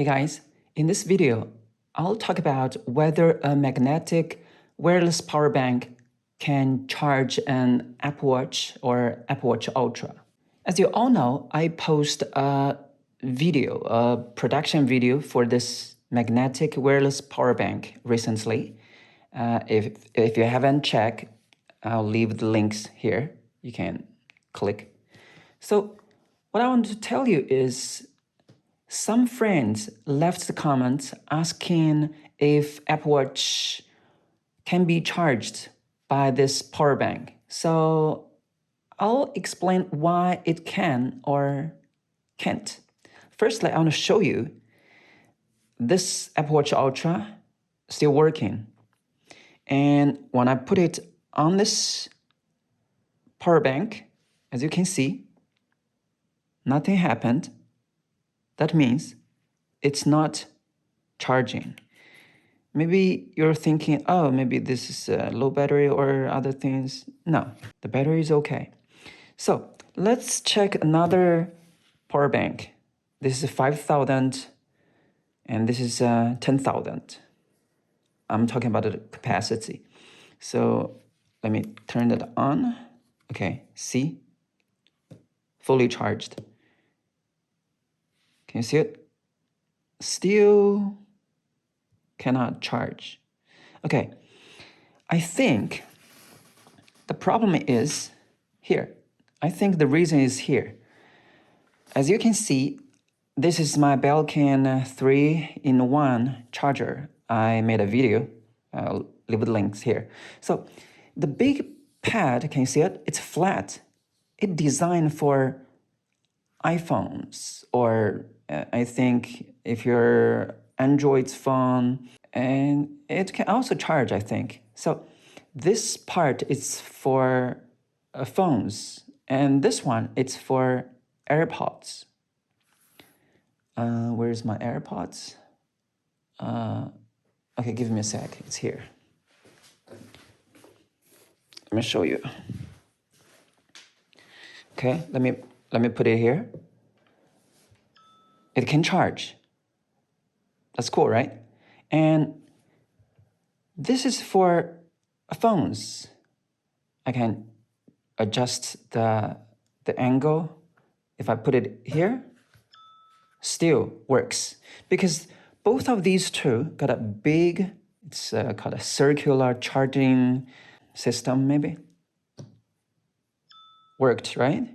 Hey guys, in this video, I'll talk about whether a magnetic wireless power bank can charge an Apple Watch or Apple Watch Ultra. As you all know, I post a production video for this magnetic wireless power bank recently. If you haven't checked, I'll leave the links here. You can click. So what I want to tell you is some friends left the comments asking if Apple Watch can be charged by this power bank. So I'll explain why it can or can't. Firstly, I want to show you this Apple Watch Ultra still working. And when I put it on this power bank, as you can see, nothing happened. That means it's not charging. Maybe you're thinking, oh, maybe this is a low battery or other things. No, the battery is okay. So let's check another power bank. This is 5,000 and this is 10,000. I'm talking about the capacity. So let me turn that on. Okay, see? Fully charged. Can you see it? Still cannot charge. Okay, I think the problem is here. I think the reason is here. As you can see, this is my Belkin 3-in-1 charger. I made a video. I'll leave the links here. So the big pad, can you see it? It's flat. It's designed for iPhones or I think if your Android phone, and it can also charge, I think. So this part is for phones, and this one it's for AirPods. Where's my AirPods? Okay, give me a sec. It's here. Let me show you. Okay, let me put it here. It can charge. That's cool, right? And this is for phones. I can adjust the angle. If I put it here, still works. Because both of these two got a big, it's called a circular charging system, maybe. Worked, right?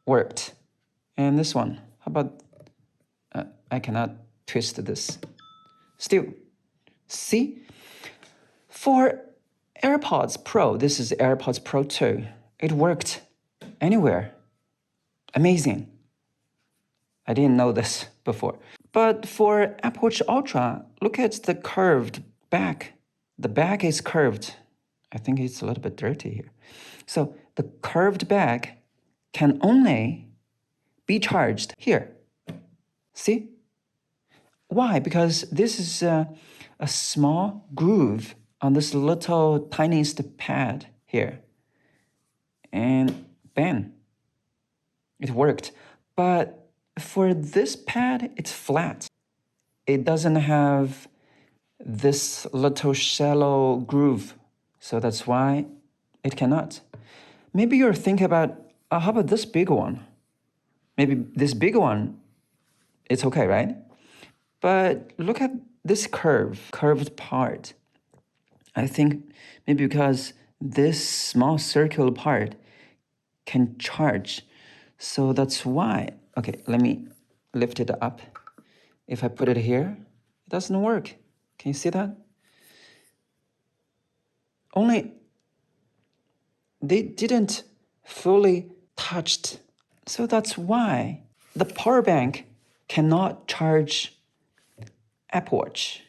Worked. And this one, how about, I cannot twist this. Still, see? For AirPods Pro, this is AirPods Pro 2, it worked anywhere. Amazing. I didn't know this before. But for Apple Watch Ultra, look at the curved back. The back is curved. I think it's a little bit dirty here. So the curved back can only be charged here. See? Why? Because this is a small groove on this little tiniest pad here. And bam, it worked. But for this pad, it's flat. It doesn't have this little shallow groove. So that's why it cannot. Maybe you're thinking about, how about this big one? Maybe this big one, it's okay, right? But look at this curved part. I think maybe because this small circular part can charge. So that's why. Okay, let me lift it up. If I put it here, it doesn't work. Can you see that? Only they didn't fully touched. So that's why the power bank cannot charge Apple Watch.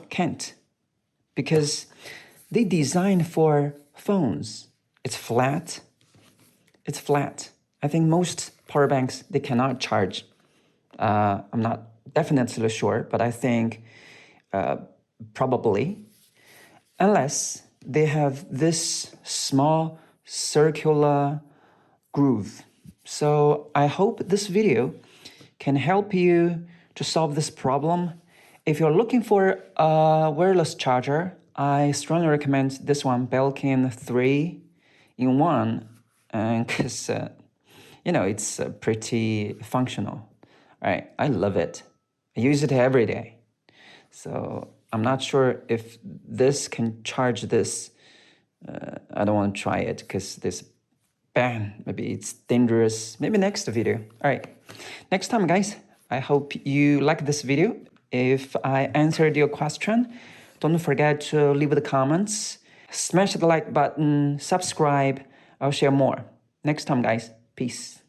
Can't. Because they designed for phones. It's flat. It's flat. I think most power banks, they cannot charge. I'm not definitely sure, but I think probably. Unless they have this small circular groove. So I hope this video can help you to solve this problem. If you're looking for a wireless charger, I strongly recommend this one, Belkin 3-in-1, because it's pretty functional. All right, I love it. I use it every day. So I'm not sure if this can charge this. I don't want to try it because this maybe it's dangerous. Maybe next video. All right, next time, guys. I hope you like this video. If I answered your question, don't forget to leave the comments, smash the like button, subscribe. I'll share more next time, guys. Peace.